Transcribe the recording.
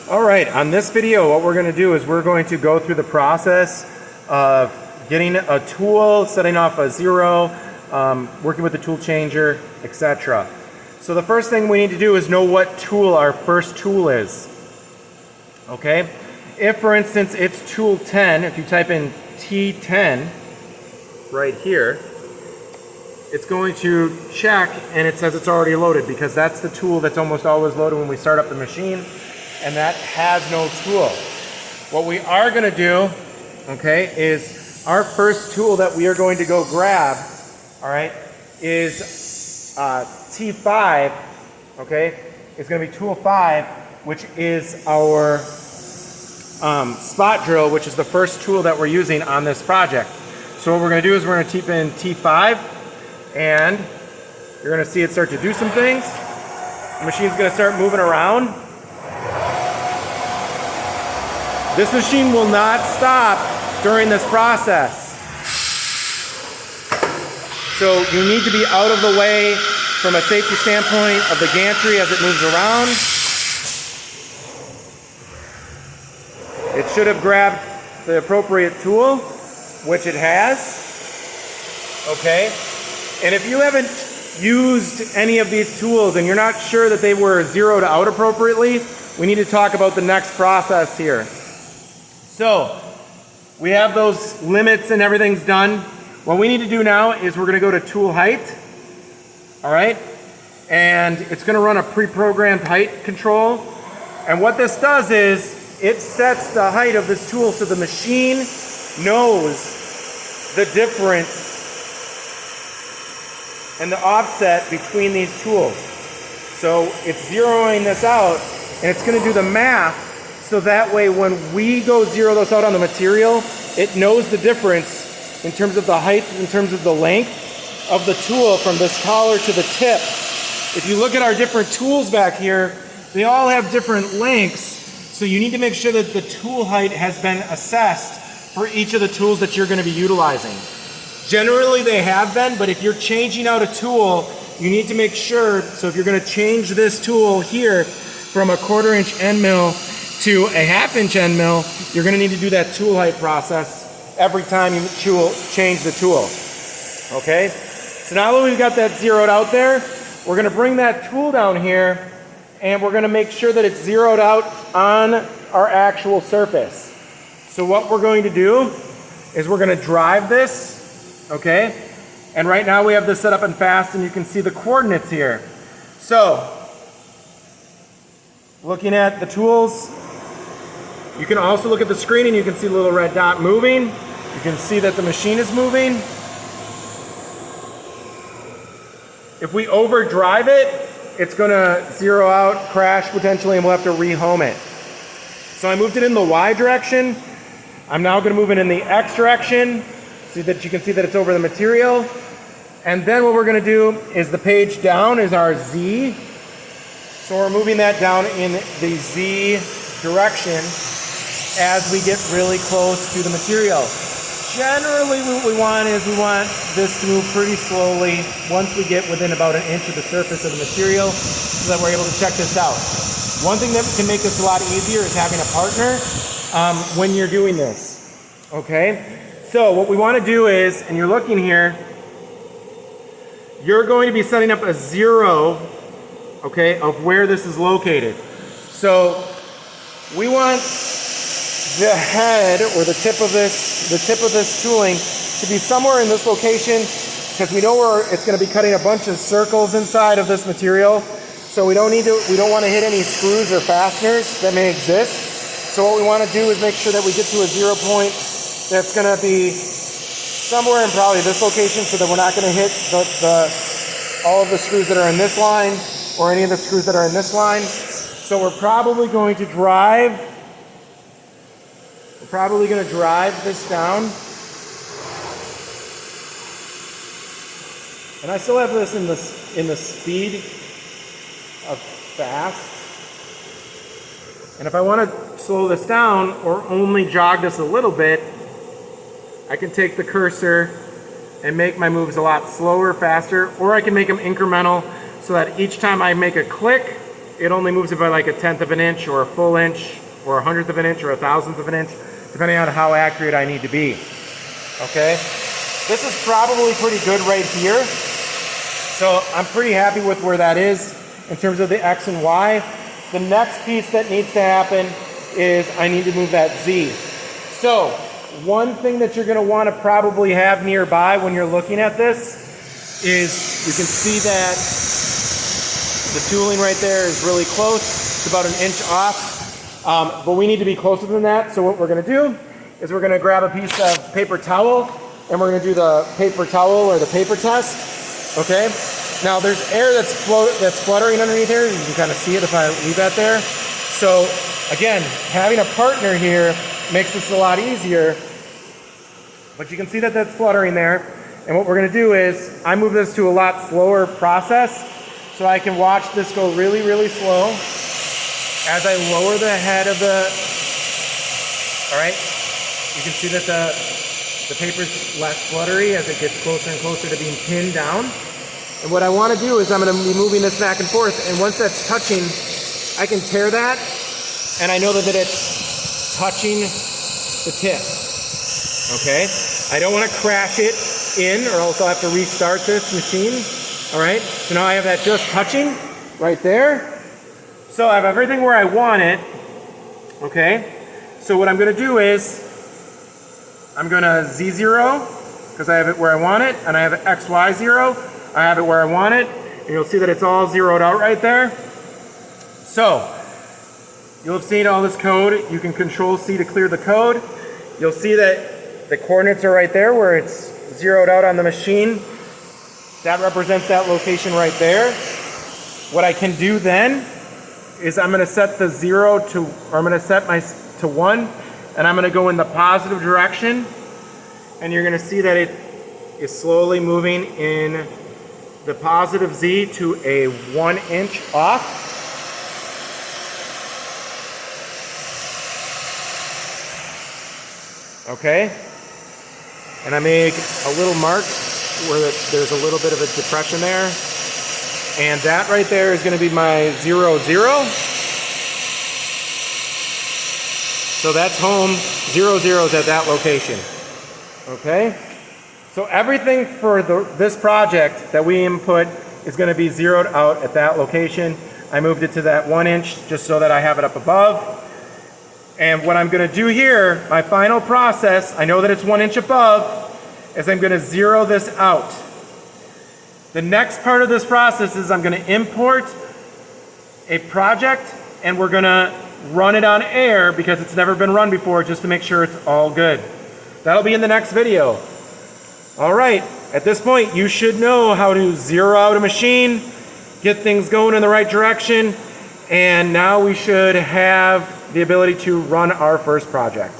All right, on this video, what we're going to do is we're going to go through the process of getting a tool, setting off a zero, working with the tool changer, etc. So the first thing we need to do is know what tool our first tool is. Okay? If, for instance, it's tool 10, if you type in T10 right here, it's going to check and it says it's already loaded because that's the tool that's almost always loaded when we start up the machine, and that has no tool. What we are going to do, okay, is our first tool that we are going to go grab, all right, is T5, okay? It's going to be tool 5, which is our spot drill, which is the first tool that we're using on this project. So what we're going to do is we're going to type in T5, and you're going to see it start to do some things. The machine's going to start moving around. This machine will not stop during this process. So you need to be out of the way from a safety standpoint of the gantry as it moves around. It should have grabbed the appropriate tool, which it has. Okay? And if you haven't used any of these tools and you're not sure that they were zeroed out appropriately, we need to talk about the next process here. So, we have those limits and everything's done. What we need to do now is we're going to go to tool height. All right? And it's going to run a pre-programmed height control. And what this does is it sets the height of this tool so the machine knows the difference and the offset between these tools. So it's zeroing this out and it's going to do the math. So that way when we go zero this out on the material, it knows the difference in terms of the height, in terms of the length of the tool from this collar to the tip. If you look at our different tools back here, they all have different lengths. So you need to make sure that the tool height has been assessed for each of the tools that you're going to be utilizing. Generally they have been, but if you're changing out a tool, you need to make sure, so if you're going to change this tool here from a 1/4 inch end mill to a 1/2 inch end mill, you're going to need to do that tool height process every time you change the tool. Okay? So now that we've got that zeroed out there, we're going to bring that tool down here and we're going to make sure that it's zeroed out on our actual surface. So what we're going to do is we're going to drive this, okay? And right now we have this set up in fast and you can see the coordinates here. So, looking at the tools, you can also look at the screen and you can see the little red dot moving. You can see that the machine is moving. If we overdrive it, it's going to zero out, crash potentially, and we'll have to rehome it. So I moved it in the Y direction. I'm now going to move it in the X direction so that you can see that it's over the material. And then what we're going to do is the page down is our Z. So we're moving that down in the Z direction as we get really close to the material. Generally what we want is we want this to move pretty slowly once we get within about 1 inch of the surface of the material so that we're able to check this out. One thing that can make this a lot easier is having a partner when you're doing this. Okay? So what we want to do is, and you're looking here, you're going to be setting up a zero, okay, of where this is located. So we want the head or the tip of this tooling to be somewhere in this location because we know it's going to be cutting a bunch of circles inside of this material. So we don't want to hit any screws or fasteners that may exist. So what we want to do is make sure that we get to a 0 point that's going to be somewhere in probably this location so that we're not going to hit all of the screws that are in this line or any of the screws that are in this line. So we're probably going to drive this down. And I still have this in the speed of fast. And if I want to slow this down or only jog this a little bit, I can take the cursor and make my moves a lot slower, faster, or I can make them incremental so that each time I make a click, it only moves it by like 1/10 of an inch or a full inch or 1/100th of an inch or 1/1000th of an inch, depending on how accurate I need to be. Okay, this is probably pretty good right here. So I'm pretty happy with where that is in terms of the X and Y. The next piece that needs to happen is I need to move that Z. So one thing that you're going to want to probably have nearby when you're looking at this is you can see that the tooling right there is really close. It's about 1 inch off, but we need to be closer than that. So what we're going to do is we're going to grab a piece of paper towel and we're going to do the paper towel or the paper test. Okay. Now there's air that's fluttering underneath here. You can kind of see it if I leave that there. So again, having a partner here makes this a lot easier. But you can see that that's fluttering there. And what we're going to do is I move this to a lot slower process so I can watch this go really, really slow as I lower the head of the, all right, you can see that the paper's less fluttery as it gets closer and closer to being pinned down. And what I want to do is I'm going to be moving this back and forth, and once that's touching, I can tear that, and I know that it's touching the tip. Okay? I don't want to crash it in, or else I'll have to restart this machine. All right? So now I have that just touching right there. So I have everything where I want it. Okay? So what I'm going to do is I'm going to Z0 because I have it where I want it, and I have XY0. I have it where I want it, and you'll see that it's all zeroed out right there. So you'll have seen all this code. You can Control C to clear the code. You'll see that the coordinates are right there where it's zeroed out on the machine. That represents that location right there. What I can do then is I'm going to set the 0 to, or I'm going to set my to 1, and I'm going to go in the positive direction, and you're going to see that it is slowly moving in the positive Z to a 1 inch off. Okay, and I make a little mark where there's a little bit of a depression there, and that right there is going to be my 0, 0. So that's home. 0, 0 is at that location. Okay. So everything for this project that we input is going to be zeroed out at that location. I moved it to that 1 inch just so that I have it up above. And what I'm going to do here, my final process, I know that it's 1 inch above, is I'm going to zero this out. The next part of this process is I'm going to import a project and we're going to run it on air because it's never been run before, just to make sure it's all good. That'll be in the next video. All right, at this point, you should know how to zero out a machine, get things going in the right direction, and now we should have the ability to run our first project.